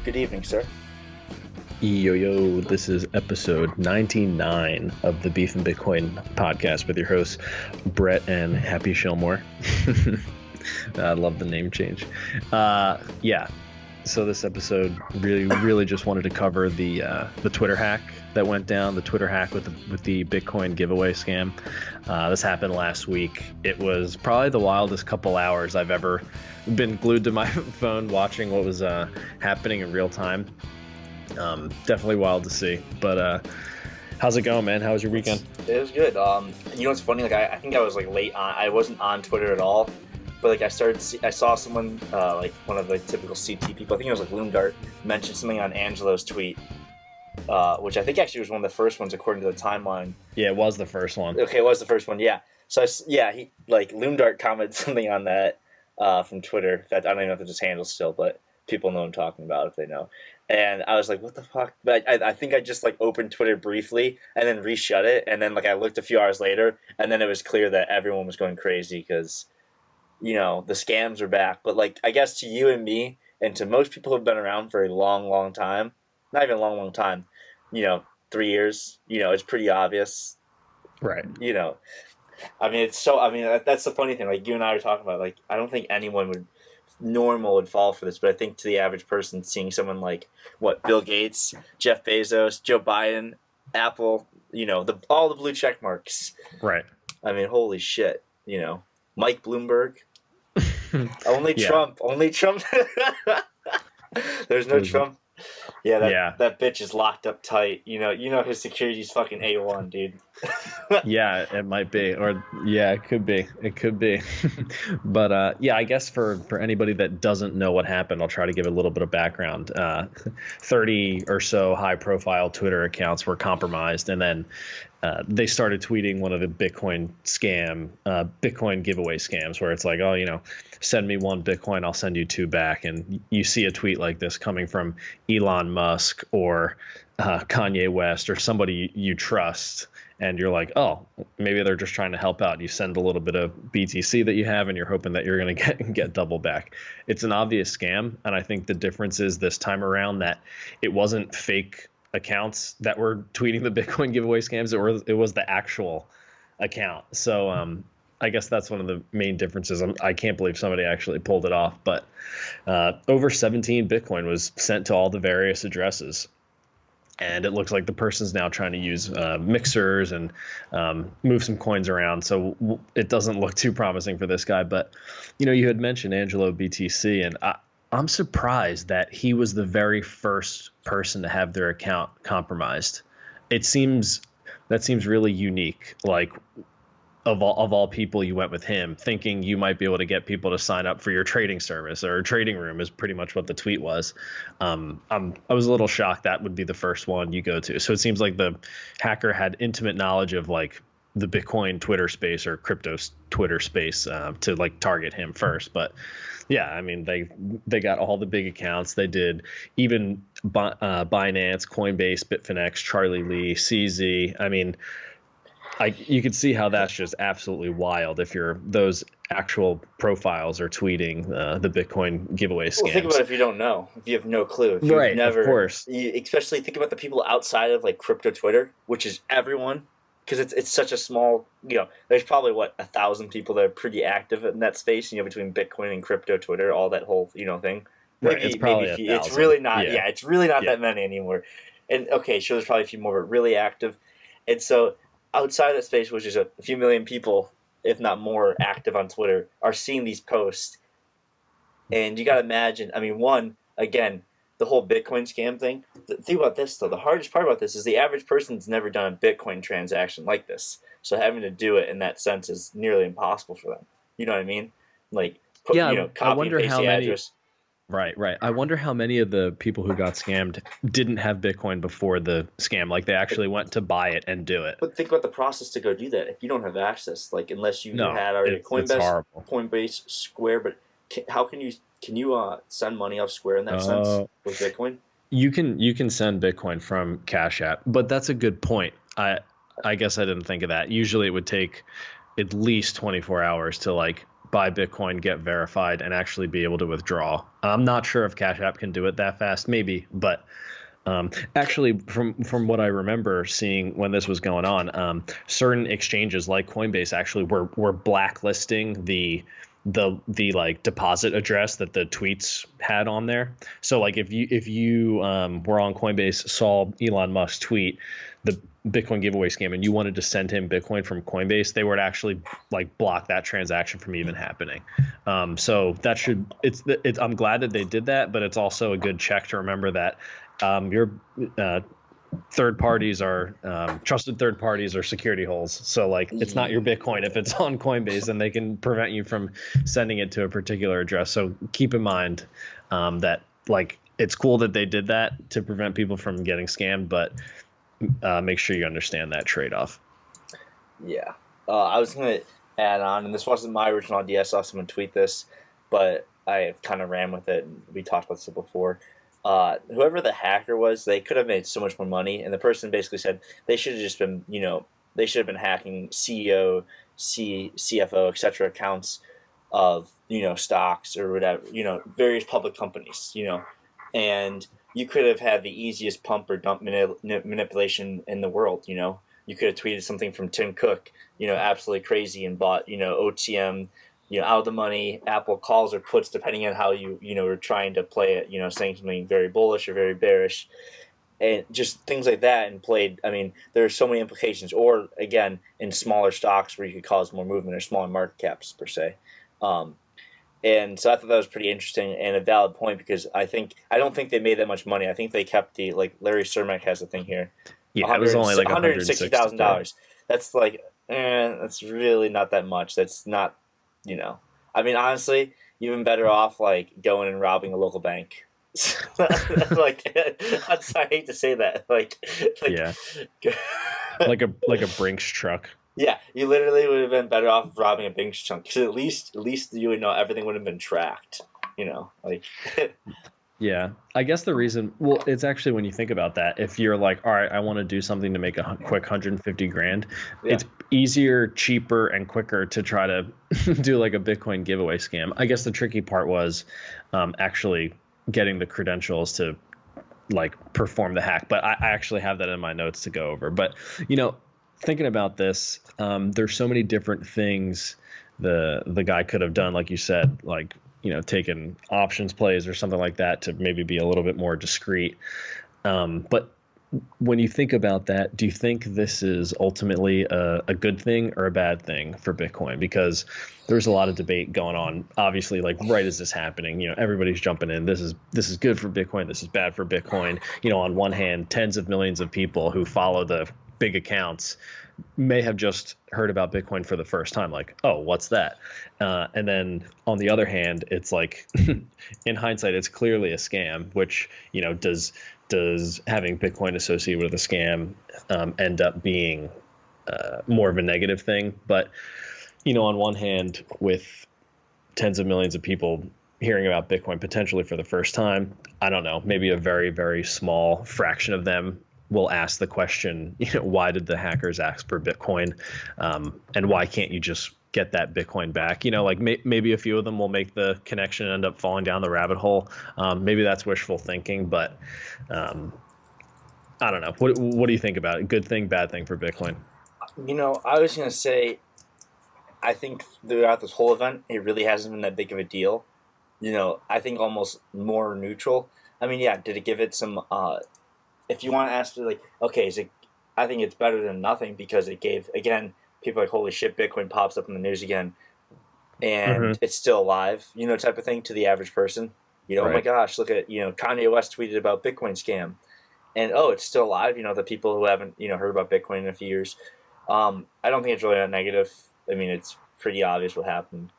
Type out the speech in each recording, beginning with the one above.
Good evening, sir. Yo, this is episode 99 of the Beef and Bitcoin podcast with your hosts, Brett and Happy Shillmore. I love the name change. So this episode really just wanted to cover the Twitter hack that went down, the Twitter hack with the Bitcoin giveaway scam. This happened last week. It was probably the wildest couple hours I've ever been glued to my phone watching what was happening in real time. Definitely wild to see. But how's it going, man? How was your weekend? It was good. You know what's funny? Like I think I was like late on. I wasn't on Twitter at all, but like I saw someone like one of the typical CT people. I think it was like Loomdart mentioned something on Angelo's tweet, which I think actually was one of the first ones according to the timeline. Yeah, it was the first one. Okay, it was the first one. Yeah. So he like Loomdart commented something on that from Twitter. In fact, I don't even know if it's his handle still, but people know what I'm talking about if they know. And I was like, what the fuck? But I think I just like opened Twitter briefly and then reshut it. And then like I looked a few hours later and then it was clear that everyone was going crazy because, you know, the scams are back. But like, I guess to you and me and to most people who've been around for a long time, not even a long time, 3 years, it's pretty obvious. Right. That's the funny thing. Like you and I were talking about, like, I don't think anyone would fall for this, but I think to the average person, seeing someone like Bill Gates, Jeff Bezos, Joe Biden, Apple, all the blue check marks. Right. I mean, holy shit, Mike Bloomberg. Only Trump. There's no Trump. That bitch is locked up tight. His security's fucking A1, dude. Yeah, it might be, or it could be. But I guess for anybody that doesn't know what happened, I'll try to give a little bit of background. 30 or so high-profile Twitter accounts were compromised, and then they started tweeting one of the Bitcoin giveaway scams, where it's like, send me 1 Bitcoin, I'll send you 2 back, and you see a tweet like this coming from Elon Musk or Kanye West or somebody you trust. And you're like, oh, maybe they're just trying to help out. You send a little bit of BTC that you have, and you're hoping that you're going to get double back. It's an obvious scam, and I think the difference is this time around that it wasn't fake accounts that were tweeting the Bitcoin giveaway scams. It was the actual account. So I guess that's one of the main differences. I can't believe somebody actually pulled it off. But over 17 Bitcoin was sent to all the various addresses. And it looks like the person's now trying to use mixers and move some coins around. So it doesn't look too promising for this guy. But, you had mentioned Angelo BTC, and I'm surprised that he was the very first person to have their account compromised. That seems really unique. Like, of all people, you went with him, thinking you might be able to get people to sign up for your trading service or trading room is pretty much what the tweet was. I was a little shocked that would be the first one you go to. So it seems like the hacker had intimate knowledge of like the Bitcoin Twitter space or crypto Twitter space to like target him first. But yeah, I mean, they got all the big accounts. They did even Binance, Coinbase, Bitfinex, Charlie Lee, CZ. I mean, you can see how that's just absolutely wild if those actual profiles are tweeting the Bitcoin giveaway scams. Well, think about it if you don't know, if you have no clue. If right, of course. Especially think about the people outside of like crypto Twitter, which is everyone, because it's such a small, there's probably 1,000 people that are pretty active in that space, between Bitcoin and crypto Twitter, all that whole, thing. Right, it's probably 1,000. It's really not, it's really not that many anymore. And okay, sure, there's probably a few more, but really active. And so outside of that space, which is a few million people, if not more, active on Twitter, are seeing these posts. And you got to imagine, again, the whole Bitcoin scam thing. Think about this, though. The hardest part about this is the average person's never done a Bitcoin transaction like this. So having to do it in that sense is nearly impossible for them. You know what I mean? Like, copy and paste the address. Right. I wonder how many of the people who got scammed didn't have Bitcoin before the scam. Like they actually went to buy it and do it. But think about the process to go do that. If you don't have access, like unless you had already Coinbase, Square, but how can you send money off Square in that sense with Bitcoin? You can send Bitcoin from Cash App, but that's a good point. I guess I didn't think of that. Usually it would take at least 24 hours to like buy Bitcoin, get verified, and actually be able to withdraw. I'm not sure if Cash App can do it that fast, maybe, but actually, from what I remember seeing when this was going on, certain exchanges like Coinbase actually were blacklisting the like deposit address that the tweets had on there. So like if you were on Coinbase, saw Elon Musk tweet the Bitcoin giveaway scam, and you wanted to send him Bitcoin from Coinbase, they would actually like block that transaction from even happening. So that should it's I'm glad that they did that, but it's also a good check to remember that your third parties are trusted third parties are security holes. So like it's not your Bitcoin if it's on Coinbase, and they can prevent you from sending it to a particular address. So keep in mind that like it's cool that they did that to prevent people from getting scammed, but make sure you understand that trade-off. Yeah. I was going to add on, and this wasn't my original idea. I saw someone tweet this, but I kind of ran with it, and we talked about this before. Whoever the hacker was, they could have made so much more money, and the person basically said they should have just been, they should have been hacking CEO, CFO, etc. accounts of, stocks or whatever, various public companies, and you could have had the easiest pump or dump manipulation in the world, You could have tweeted something from Tim Cook, absolutely crazy, and bought, OTM, out of the money Apple calls or puts, depending on how you are trying to play it, saying something very bullish or very bearish, and just things like that. And played, I mean, there are so many implications. Or again, in smaller stocks where you could cause more movement, or smaller market caps per se. Um, and so I thought that was pretty interesting and a valid point, because I don't think they made that much money. I think they kept the, like Larry Cermak has a thing here, Yeah, it was only like $160,000. That's like, that's really not that much. That's not, I mean, honestly, you've been better off like going and robbing a local bank. Like, I hate to say that. Like, Yeah, like a Brinks truck. yeah, you literally would have been better off robbing a bank chunk, because at least you would know everything would have been tracked. Like. Yeah, I guess the reason, well, it's actually when you think about that, if you're like, all right, I want to do something to make a quick 150 grand, Yeah. it's easier, cheaper, and quicker to try to do like a Bitcoin giveaway scam. I guess the tricky part was actually getting the credentials to like perform the hack. But I actually have that in my notes to go over. But thinking about this, there's so many different things the guy could have done, like you said, like taken options plays or something like that to maybe be a little bit more discreet. But when you think about that, do you think this is ultimately a good thing or a bad thing for Bitcoin? Because there's a lot of debate going on. Obviously, like right as this happening, everybody's jumping in. This is good for Bitcoin. This is bad for Bitcoin. On one hand, tens of millions of people who follow the big accounts may have just heard about Bitcoin for the first time, like, oh, what's that? And then on the other hand, it's like, in hindsight, it's clearly a scam, which, does having Bitcoin associated with a scam end up being more of a negative thing? But, on one hand, with tens of millions of people hearing about Bitcoin potentially for the first time, I don't know, maybe a very, very small fraction of them will ask the question, why did the hackers ask for Bitcoin? And why can't you just get that Bitcoin back? Like maybe a few of them will make the connection and end up falling down the rabbit hole. Maybe that's wishful thinking, but I don't know. What do you think about it? Good thing, bad thing for Bitcoin? I was gonna say, I think throughout this whole event, it really hasn't been that big of a deal. I think almost more neutral. I mean, yeah, did it give it some? If you want to ask, like, okay, is it? I think it's better than nothing, because it gave, again, people like, holy shit, Bitcoin pops up in the news again, and Mm-hmm. it's still alive, type of thing to the average person. Oh my Right. gosh, look at, Kanye West tweeted about Bitcoin scam, and oh, it's still alive. The people who haven't heard about Bitcoin in a few years. I don't think it's really that negative. I mean, it's pretty obvious what happened,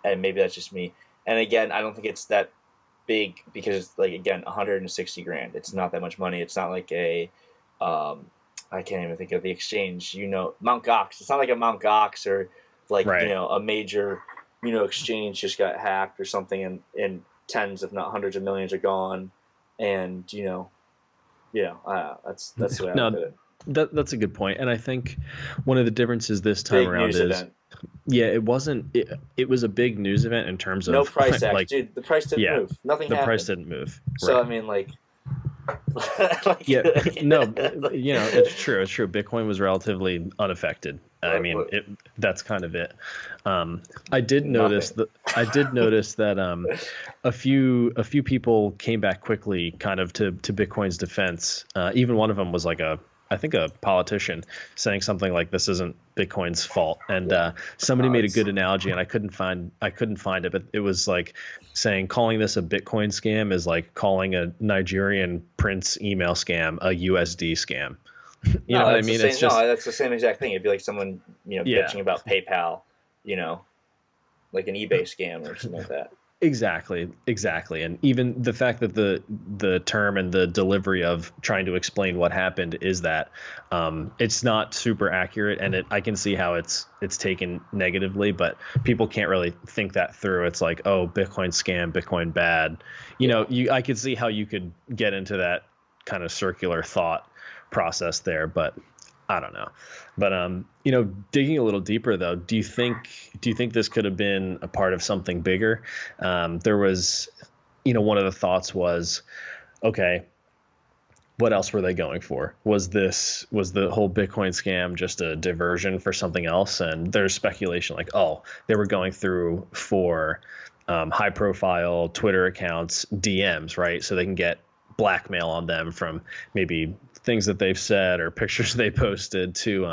and maybe that's just me. And again, I don't think it's that big, because, like, again, 160 grand. It's not that much money. It's not like a, I can't even think of the exchange. Mount Gox. It's not like a Mount Gox, or like Right. a major exchange just got hacked or something, and tens if not hundreds of millions are gone, and that's the way I look Now, at it. That's a good point, and I think one of the differences this time Big around news is, event. yeah, it was a big news event in terms No of price action, like, dude. The price didn't yeah, move. Nothing the price happened. didn't move, So right? I mean, like, like Yeah, no, it's true. It's true. Bitcoin was relatively unaffected. I mean, what, that's kind of it. Um, I did notice nothing. that a few people came back quickly, kind of to Bitcoin's defense. Even one of them was like I think a politician saying something like, "This isn't Bitcoin's fault," and Yeah. somebody No, made a it's good analogy, and I couldn't find it, but it was like saying calling this a Bitcoin scam is like calling a Nigerian prince email scam a USD scam. You know no, what I that's the mean? It's same. No, just, that's the same exact thing. It'd be like someone yeah, bitching about PayPal, you know, like an eBay scam or something like that. exactly. And even the fact that the term and the delivery of trying to explain what happened is that it's not super accurate, and I can see how it's taken negatively, but people can't really think that through. It's like, oh, Bitcoin scam, Bitcoin bad. Yeah. I could see how you could get into that kind of circular thought process there, but I don't know. But digging a little deeper though, do you think this could have been a part of something bigger? There was, one of the thoughts was, okay, what else were they going for? Was the whole Bitcoin scam just a diversion for something else? And there's speculation like, oh, they were going through for high profile Twitter accounts DMs, right? So they can get blackmail on them from maybe things that they've said or pictures they posted to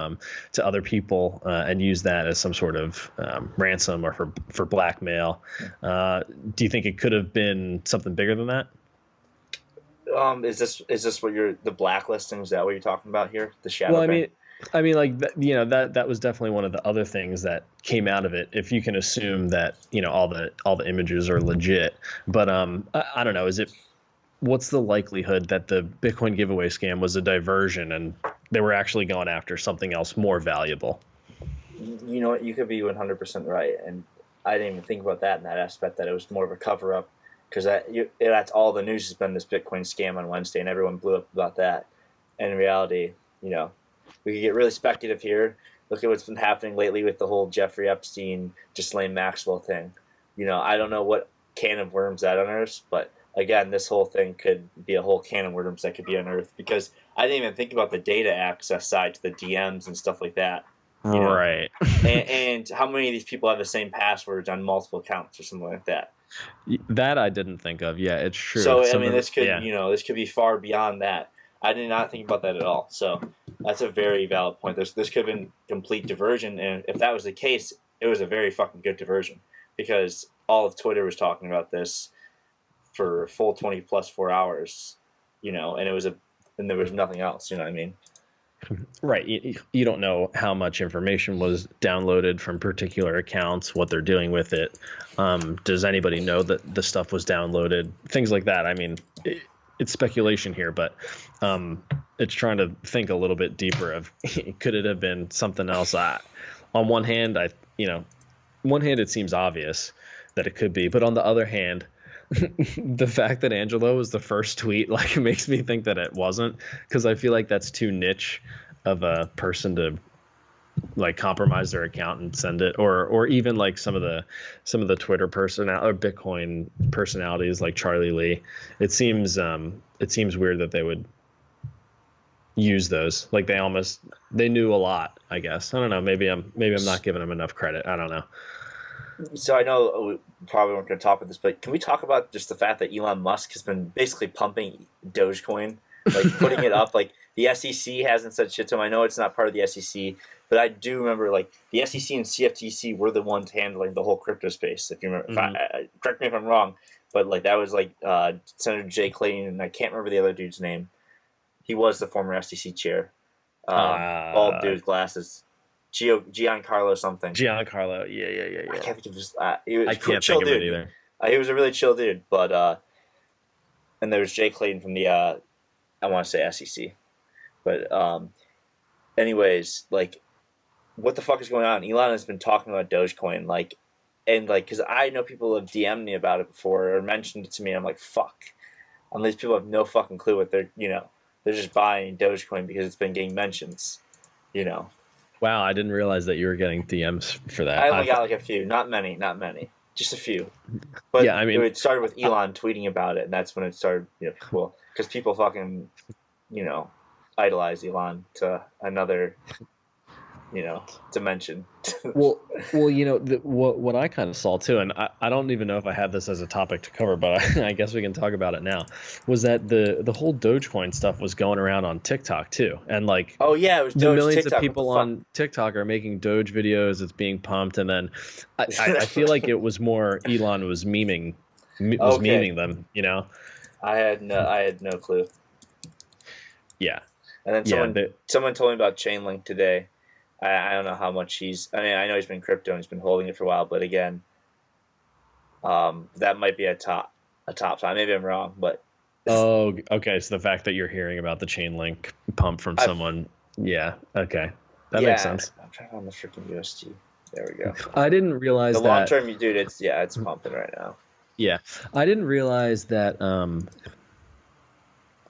other people, and use that as some sort of ransom or for blackmail. Do you think it could have been something bigger than that? Is this what you're the blacklisting? Is that what you're talking about here? The Well, shadow I ban? mean, like that was definitely one of the other things that came out of it. If you can assume that all the images are legit, but I don't know. What's the likelihood that the Bitcoin giveaway scam was a diversion and they were actually going after something else more valuable? You know what? You could be 100% right, and I didn't even think about that in that aspect. That it was more of a cover up because that's all the news has been this Bitcoin scam on Wednesday, and everyone blew up about that. And in reality, you know, we could get really speculative here. Look at what's been happening lately with the whole Jeffrey Epstein, Ghislaine Maxwell thing. I don't know what can of worms that unearths, but again, this whole thing could be a whole can of worms that could be unearthed because I didn't even think about the data access side to the DMs and stuff like that. You know, Right. and how many of these people have the same passwords on multiple accounts or something like that? That I didn't think of. Yeah, it's true. So I Some mean, of yeah. this could be far beyond that. I did not think about that at all. So that's a very valid point. This could have been complete diversion, and if that was the case, it was a very fucking good diversion because all of Twitter was talking about this for a full 20 plus 4 hours, and and there was nothing else. You know what I mean? Right. You don't know how much information was downloaded from particular accounts, what they're doing with it. Does anybody know that the stuff was downloaded? Things like that. I mean, it's speculation here, but it's trying to think a little bit deeper of could it have been something else? On one hand, one hand it seems obvious that it could be, but on the other hand, the fact that Angelo was the first tweet like makes me think that it wasn't, because I feel like that's too niche of a person to like compromise their account and send it, or even like some of the Twitter or Bitcoin personalities like Charlie Lee. It seems weird that they would use those, like they knew a lot, I guess. I don't know, maybe I'm not giving them enough credit. I don't know. So I know we probably weren't going to talk about this, but can we talk about just the fact that Elon Musk has been basically pumping Dogecoin, like putting it up? Like the SEC hasn't said shit to him. I know it's not part of the SEC, but I do remember like the SEC and CFTC were the ones handling the whole crypto space. If you remember, if Hmm. correct me if I'm wrong, but like that was like Senator Jay Clayton, and I can't remember the other dude's name. He was the former SEC chair, bald dude uh with glasses, Giancarlo something. Giancarlo, yeah, yeah, yeah, I yeah. can't think of his. He was I a can't chill think of it dude. either. He was a really chill dude. But and there was Jay Clayton from the I want to say SEC. But anyways, like what the fuck is going on? Elon has been talking about Dogecoin, like, and like because I know people have DM'd me about it before or mentioned it to me. I'm like, fuck. And these people have no fucking clue what they're. they're just buying Dogecoin because it's been getting mentions. You know, Wow, I didn't realize that you were getting DMs for that. I only got like a few, not many, just a few. Yeah, But I mean, it started with uh, Elon tweeting about it, and that's when it started. People because people fucking you know idolize Elon to another dimension. well, what I kind of saw too, and I don't even know if I had this as a topic to cover, but I guess we can talk about it now. Was that the whole Dogecoin stuff was going around on TikTok too, and like Oh yeah, it was the Doge millions of TikTok. What the people fuck? on TikTok are making Doge videos. It's being pumped, and then I feel like it was more Elon was Okay, memeing them, I had no clue. Yeah, And then yeah, someone told me about Chainlink today. I don't know how much he's. I mean, I know he's been crypto and he's been holding it for a while, but again, that might be a top time. Maybe I'm wrong, but Oh, okay. So the fact that you're hearing about the chain link pump from I've someone, yeah, okay, that makes yeah. sense. I'm trying to find the freaking UST. There we go. I didn't The realize long that. term, dude, it's pumping right now. Yeah, I didn't realize that.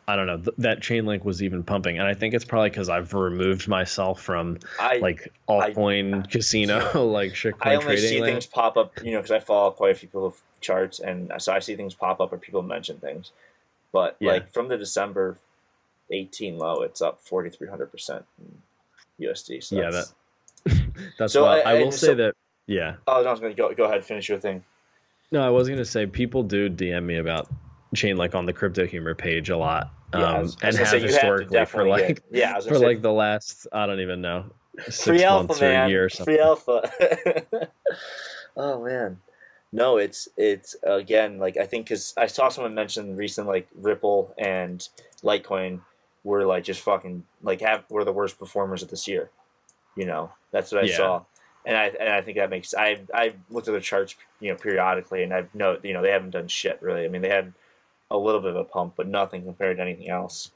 I don't know that Chainlink was even pumping, and I think it's probably because I've removed myself from I like I altcoin casino, like I shitcoin only trading see land. things pop up, because I follow quite a few people with charts, and so I see things pop up or people mention things. But Yeah, like from the December 18 low, it's up 4,300% in USD. So yeah, that that's that's so. wild. I will And say so, that. Yeah, oh, no, I was going to go ahead, finish your thing. no, I was gonna say people do DM me about Chainlink on the Crypto Humor page a lot, Yeah, I was and gonna say have you have to historically for definitely get. like Yeah, I was gonna for say like the last I don't even know free six alpha, months or a man, year or free something. alpha. Oh man, no, it's again like I think because I saw someone mention recent like Ripple and Litecoin were like just fucking like have were the worst performers of this year. That's what I Yeah, saw, and I think that makes I've looked at the charts periodically, and I've know they haven't done shit really. I mean they had a little bit of a pump, but nothing compared to anything else.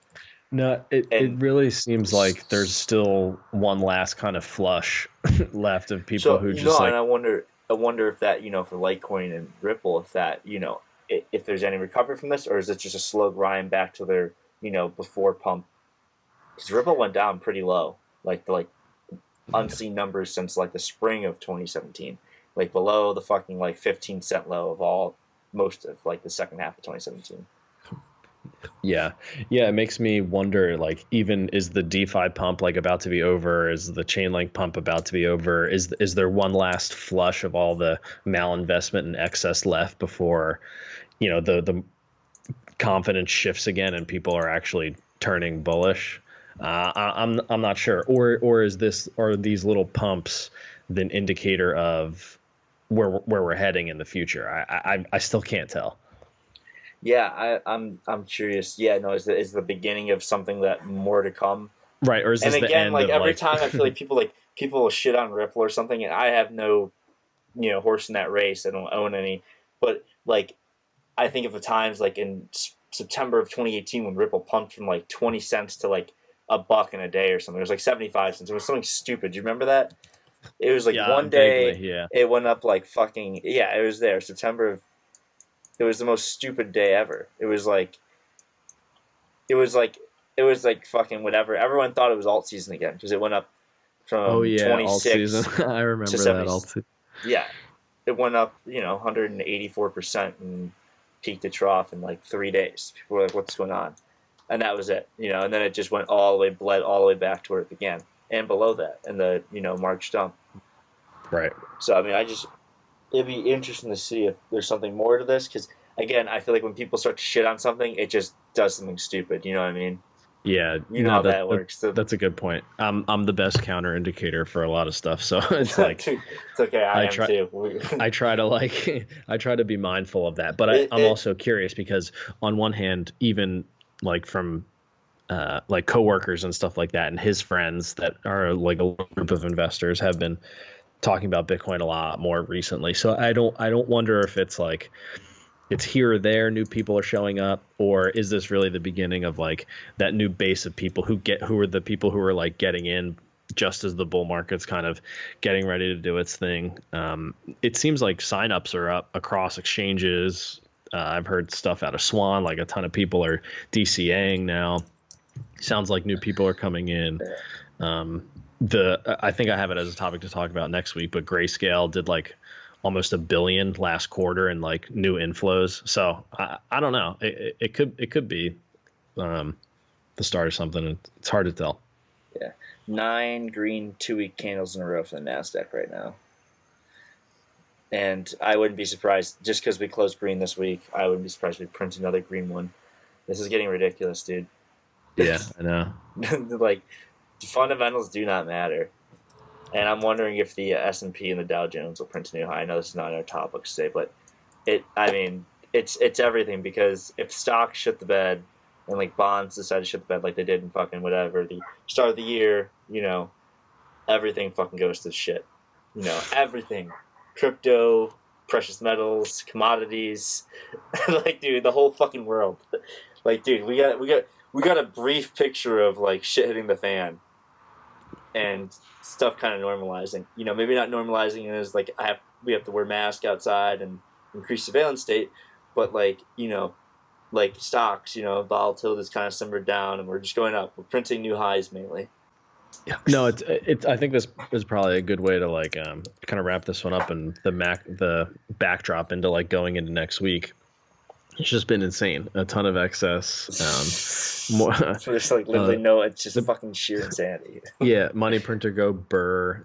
no, it And really seems like there's still one last kind of flush left of people so who just and like I wonder if that for Litecoin and Ripple, if that if there's any recovery from this, or is it just a slow grind back to their before pump? Because Ripple went down pretty low, like the unseen numbers since like the spring of 2017, like below the fucking like 15-cent low of all most of like the second half of 2017. yeah, yeah, it makes me wonder like even is the DeFi pump like about to be over? Is the Chainlink pump about to be over? Is there one last flush of all the malinvestment and excess left before the confidence shifts again and people are actually turning bullish? I'm not sure. Or are these little pumps the indicator of where we're heading in the future? I still can't tell. Yeah, I'm curious. Yeah, no, is the beginning of something that more to come? Right, or is And this the again, end like of every like time I feel like people will shit on Ripple or something, and I have no horse in that race. I don't own any, but like I think of the times like in September of 2018 when Ripple pumped from like 20 cents to like a buck in a day or something. It was like 75 cents. It was something stupid. Do you remember that? It was like yeah, one vaguely, day yeah. it went up like fucking yeah. It was there September of. It was the most stupid day ever. It was like it was like fucking whatever. Everyone thought it was alt season again because it went up Oh from yeah, alt season. 26 I to remember that 70. alt season. Yeah, it went up 184% and peak to trough in like 3 days. People were like, "What's going on?" And that was it. And then it just went all the way, bled all the way back to where it began, and below that in the March dump. Right. So I mean, it'd be interesting to see if there's something more to this because again, I feel like when people start to shit on something, it just does something stupid. You know what I mean? Yeah, You know no, how that works. that's a good point. I'm the best counter indicator for a lot of stuff, so it's like Dude, it's okay. I I am try too. I try to like I try to be mindful of that, but it, I'm it also curious because on one hand, even like from like coworkers and stuff like that, and his friends that are like a group of investors have been talking about Bitcoin a lot more recently. So I don't wonder if it's like it's here or there new people are showing up, or is this really the beginning of like that new base of people who are the people who are like getting in just as the bull market's kind of getting ready to do its thing. It seems like signups are up across exchanges. I've heard stuff out of Swan, like a ton of people are DCAing now. Sounds like new people are coming in. I think I have it as a topic to talk about next week, but Grayscale did like almost $1 billion last quarter in like new inflows. So I don't know. It could be the start of something. It's hard to tell. Yeah, 9 green 2-week candles in a row for the Nasdaq right now. And I wouldn't be surprised, just because we closed green this week, I wouldn't be surprised if we print another green one. This is getting ridiculous, dude. Yeah, I know. Like, fundamentals do not matter. And I'm wondering if the S&P and the Dow Jones will print a new high. I know this is not our topic today, but it's everything, because if stocks shit the bed and like bonds decide to shit the bed like they did in fucking whatever the start of the year, everything fucking goes to shit. Everything, crypto, precious metals, commodities, like dude, the whole fucking world. Like dude, we got a brief picture of like shit hitting the fan and stuff kind of normalizing. Maybe not normalizing as like we have to wear masks outside and increase surveillance state, but like stocks, volatility's kind of simmered down and we're just going up. We're printing new highs mainly. Yeah. No, it's. I think this is probably a good way to like kind of wrap this one up and the backdrop into like going into next week. It's just been insane. A ton of excess. More, so there's like literally no. It's just fucking sheer insanity. Yeah, money printer go burr.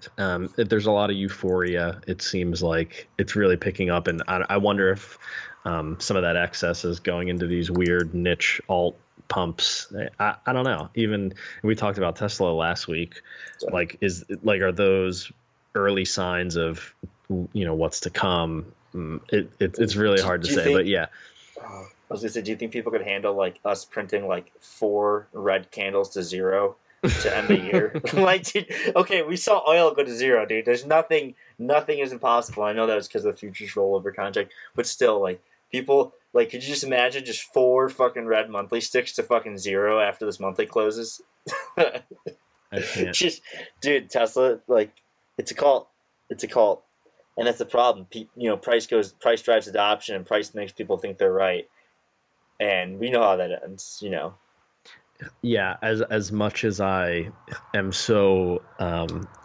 There's a lot of euphoria. It seems like it's really picking up, and I wonder if some of that excess is going into these weird niche alt pumps. I don't know. Even we talked about Tesla last week. Like are those early signs of what's to come? It's really hard to say, but yeah. I was gonna say, do you think people could handle like us printing like 4 red candles to 0 to end the year? Like, dude, okay, we saw oil go to 0, dude. There's nothing is impossible. I know that was because of the futures rollover contract, but still, like, people, like, could you just imagine just 4 fucking red monthly sticks to fucking 0 after this monthly closes? I can't. Just, dude, Tesla, like, it's a cult. It's a cult. And that's the problem. Price drives adoption, and price makes people think they're right. And we know how that ends. Yeah, as much as I am so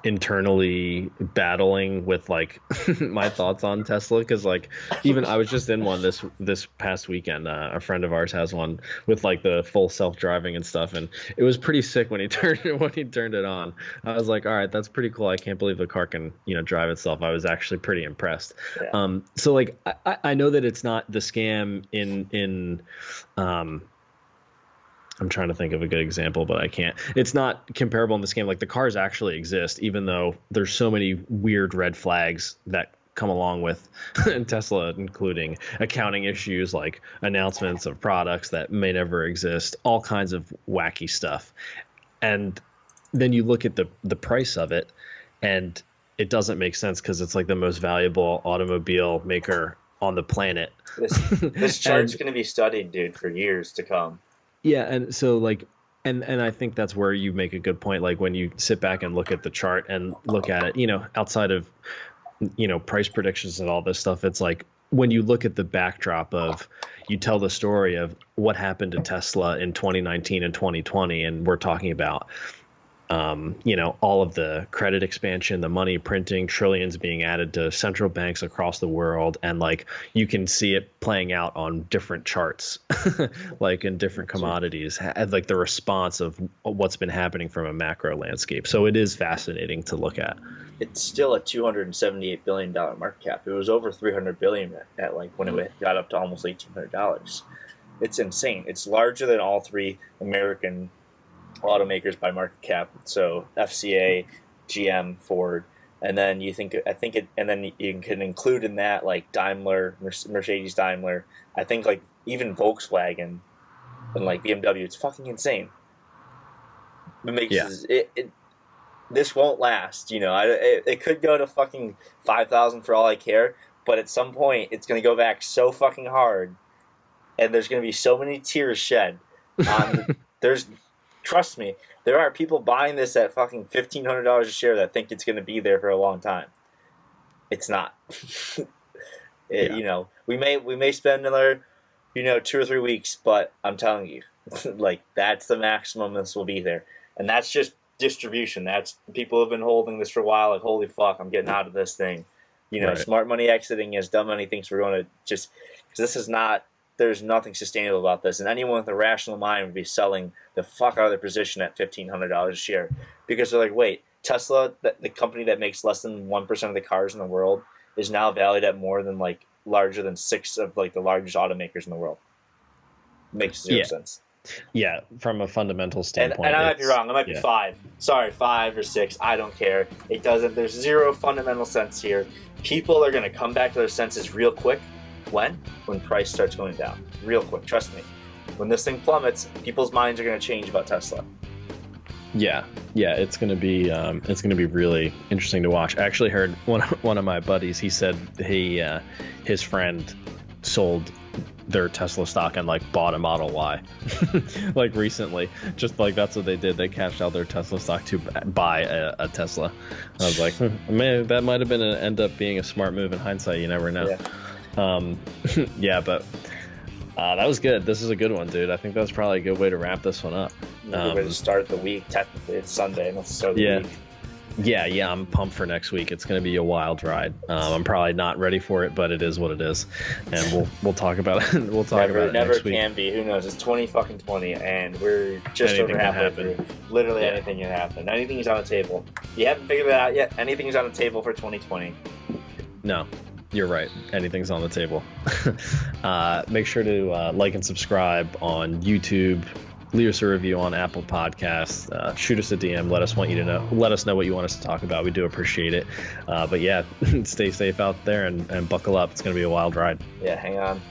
internally battling with like my thoughts on Tesla, because like even I was just in one this past weekend. A friend of ours has one with like the full self-driving and stuff, and it was pretty sick when he turned it on. I was like, all right, that's pretty cool. I can't believe the car can drive itself. I was actually pretty impressed. Yeah. So like I know that it's not the scam in I'm trying to think of a good example, but I can't. It's not comparable in this game. Like the cars actually exist, even though there's so many weird red flags that come along with Tesla, including accounting issues, like announcements of products that may never exist, all kinds of wacky stuff. And then you look at the price of it, and it doesn't make sense because it's like the most valuable automobile maker on the planet. This chart's going to be studied, dude, for years to come. Yeah, and so like, and I think that's where you make a good point. Like when you sit back and look at the chart and look at it, outside of, price predictions and all this stuff, it's like when you look at the backdrop of, you tell the story of what happened to Tesla in 2019 and 2020, and we're talking about, all of the credit expansion, the money printing, trillions being added to central banks across the world. And like, you can see it playing out on different charts, like in different commodities, like the response of what's been happening from a macro landscape. So it is fascinating to look at. It's still a $278 billion market cap. It was over $300 billion at like when it got up to almost $1,800. It's insane. It's larger than all 3 American automakers by market cap, so FCA, GM, Ford, and then and then you can include in that like Daimler, Mercedes, Daimler. I think like even Volkswagen and like BMW. It's fucking insane. This won't last. It could go to fucking 5,000 for all I care, but at some point it's gonna go back so fucking hard, and there's gonna be so many tears shed. Trust me, there are people buying this at fucking $1,500 a share that think it's going to be there for a long time. It's not. We may spend another, 2 or 3 weeks, but I'm telling you, Like that's the maximum this will be there, and that's just distribution. That's people have been holding this for a while. Like holy fuck, I'm getting out of this thing. Right. Smart money exiting as dumb money thinks we're going to just because this is not. There's nothing sustainable about this, and anyone with a rational mind would be selling the fuck out of their position at $1,500 a share because they're like, wait, Tesla, the company that makes less than 1% of the cars in the world, is now valued at more than like larger than 6 of like the largest automakers in the world. Makes zero sense. Yeah, from a fundamental standpoint. And I might be wrong. It might be 5. Sorry, 5 or 6. I don't care. It doesn't. There's zero fundamental sense here. People are going to come back to their senses real quick. When? When price starts going down. Real quick. Trust me. When this thing plummets, people's minds are going to change about Tesla. Yeah, it's gonna be really interesting to watch. I actually heard one of my buddies. He said his friend sold their Tesla stock and like bought a Model Y like recently. Just like that's what they did. They cashed out their Tesla stock to buy a Tesla. I was like, man, that might have been end up being a smart move in hindsight. You never know. Yeah. But that was good. This is a good one, dude. I think that's probably a good way to wrap this one up. Good way to start the week. Technically, it's Sunday, and let's start the week. Yeah, I'm pumped for next week. It's going to be a wild ride. I'm probably not ready for it, but it is what it is, and we'll talk about it. We'll talk about it next week. Never can be. Who knows? It's 2020, and we're just over halfway through. Literally anything can happen. Anything is on the table. You haven't figured that out yet. Anything is on the table for 2020. No. You're right. Anything's on the table. Make sure to like and subscribe on YouTube. Leave us a review on Apple Podcasts. Shoot us a DM. Let us know what you want us to talk about. We do appreciate it. But yeah, stay safe out there and buckle up. It's going to be a wild ride. Yeah, hang on.